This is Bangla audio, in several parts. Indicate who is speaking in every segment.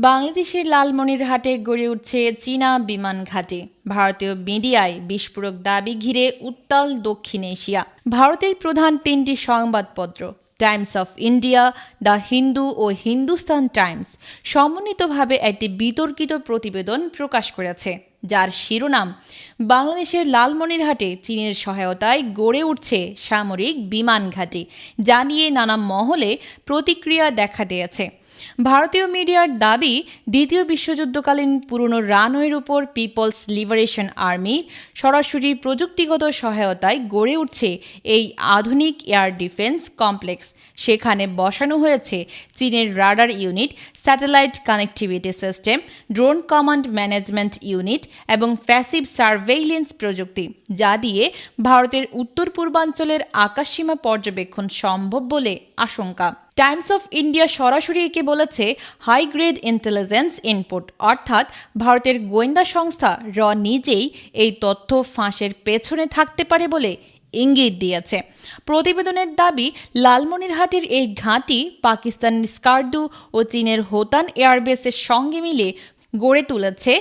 Speaker 1: বাংলাদেশের লালমনিরহাটে গড়ে উঠছে চীনা বিমান ঘাঁটি। ভারতীয় মিডিয়ায় বিস্ফোরক দাবি ঘিরে উত্তাল দক্ষিণ এশিয়া। ভারতের প্রধান তিনটি সংবাদপত্র Times of India, the Hindu ও হিন্দুস্তান টাইমস সমন্বিতভাবে একটি বিতর্কিত প্রতিবেদন প্রকাশ করেছে, যার শিরোনাম বাংলাদেশের লালমনিরহাটে চীনের সহায়তায় গড়ে উঠছে সামরিক বিমান ঘাঁটি, যা নিয়ে নানা মহলে প্রতিক্রিয়া দেখা দিয়েছে। ভারতীয় মিডিয়ার দাবি, দ্বিতীয় বিশ্বযুদ্ধকালীন পুরনো রানওয়ের উপর পিপলস লিবারেশন আর্মি সরাসরি প্রযুক্তিগত সহায়তায় গড়ে উঠছে এই আধুনিক এয়ার ডিফেন্স কমপ্লেক্স। সেখানে বসানো হয়েছে চীনের radar unit, satellite connectivity system, drone command management unit এবং প্যাসিভ সার্ভেইলেন্স প্রযুক্তি, যা দিয়ে ভারতের উত্তর পূর্বাঞ্চলের আকাশসীমা পর্যবেক্ষণ সম্ভব বলে আশঙ্কা। টাইমস অফ ইন্ডিয়া সরাসরি একে বলেছে হাই গ্রেড ইন্টেলিজেন্স ইনপুট, অর্থাৎ ভারতের গোয়েন্দা সংস্থা নিজেই এই তথ্য ফাঁসের পেছনে থাকতে পারে বলে ইঙ্গিত দিয়েছে। প্রতিবেদনের দাবি, লালমনিরহাটের এই ঘাঁটি পাকিস্তানের স্কার্দু ও চীনের হোতান এয়ারবেসের সঙ্গে মিলে গড়ে তুলেছে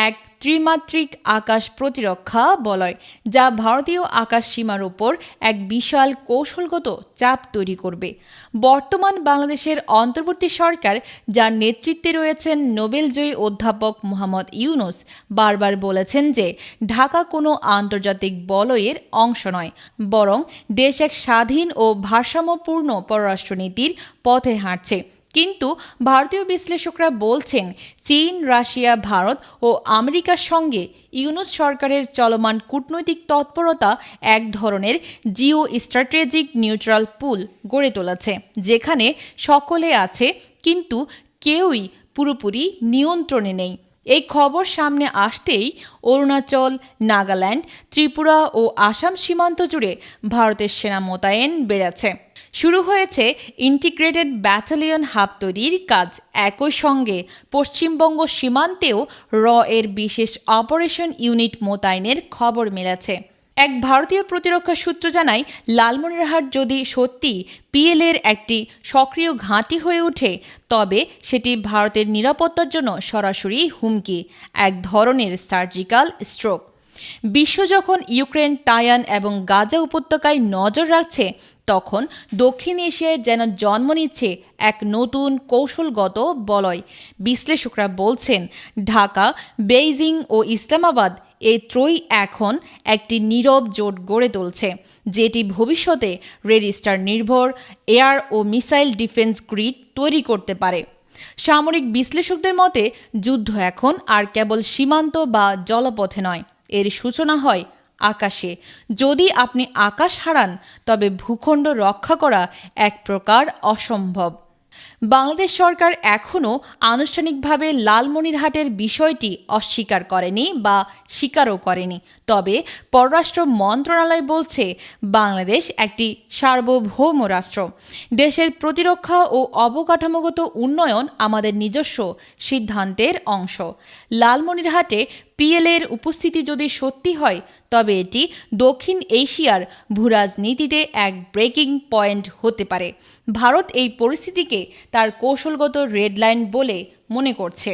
Speaker 1: এক ত্রিমাত্রিক আকাশ প্রতিরক্ষা বলয়, যা ভারতীয় আকাশ সীমার উপর এক বিশাল কৌশলগত চাপ তৈরি করবে। বর্তমান বাংলাদেশের অন্তর্বর্তী সরকার, যার নেতৃত্বে রয়েছেন নোবেলজয়ী অধ্যাপক মোহাম্মদ ইউনূস, বারবার বলেছেন যে ঢাকা কোনো আন্তর্জাতিক বলয়ের অংশ নয়, বরং দেশ এক স্বাধীন ও ভারসাম্যপূর্ণ পররাষ্ট্রনীতির পথে হাঁটছে। কিন্তু ভারতীয় বিশ্লেষকরা বলছেন, চীন, রাশিয়া, ভারত ও আমেরিকার সঙ্গে ইউনূস সরকারের চলমান কূটনৈতিক তৎপরতা এক ধরনের জিও স্ট্র্যাটেজিক নিউট্রাল পুল গড়ে তুলেছে, যেখানে সকলে আছে কিন্তু কেউই পুরোপুরি নিয়ন্ত্রণে নেই। এই খবর সামনে আসতেই অরুণাচল, নাগাল্যান্ড, ত্রিপুরা ও আসাম সীমান্ত জুড়ে ভারতের সেনা মোতায়েন বেড়েছে। শুরু হয়েছে ইন্টিগ্রেটেড ব্যাটালিয়ন হাব তৈরির কাজ। একই সঙ্গে পশ্চিমবঙ্গ সীমান্তেও এর বিশেষ অপারেশন ইউনিট মোতায়েনের খবর মিলেছে। এক ভারতীয় প্রতিরক্ষা সূত্র জানায়, লালমনিরহাট যদি সত্যি পিএলের একটি সক্রিয় ঘাঁটি হয়ে ওঠে, তবে সেটি ভারতের নিরাপত্তার জন্য সরাসরি হুমকি, এক ধরনের সার্জিক্যাল স্ট্রোক। বিশ্ব যখন ইউক্রেন, তাইওয়ান এবং গাজা উপত্যকায় নজর রাখছে, তখন দক্ষিণ এশিয়ায় যেন জন্ম নিচ্ছে এক নতুন কৌশলগত বলয়। বিশ্লেষকরা বলছেন, ঢাকা, বেইজিং ও ইসলামাবাদ এই ত্রয়ী এখন একটি নীরব জোট গড়ে তুলছে, যেটি ভবিষ্যতে রেড স্টার নির্ভর এয়ার ও মিসাইল ডিফেন্স গ্রিড তৈরি করতে পারে। সামরিক বিশ্লেষকদের মতে, যুদ্ধ এখন আর কেবল সীমান্ত বা জলপথে নয়, এর সূচনা হয় আকাশে। যদি আপনি আকাশ হারান, তবে ভূখণ্ড রক্ষা করা এক প্রকার অসম্ভব। বাংলাদেশ সরকার এখনও আনুষ্ঠানিকভাবে লালমনিরহাটের বিষয়টি অস্বীকার করেনি বা স্বীকারও করেনি। তবে পররাষ্ট্র মন্ত্রণালয় বলছে, বাংলাদেশ একটি সার্বভৌম রাষ্ট্র। দেশের প্রতিরক্ষা ও অবকাঠামোগত উন্নয়ন আমাদের নিজস্ব সিদ্ধান্তের অংশ। লালমনিরহাটে পিএলের উপস্থিতি যদি সত্যি হয়, তবে এটি দক্ষিণ এশিয়ার ভূরাজনীতিতে এক ব্রেকিং পয়েন্ট হতে পারে। ভারত এই পরিস্থিতিকে তার কৌশলগত রেড লাইন বলে মনে করছে।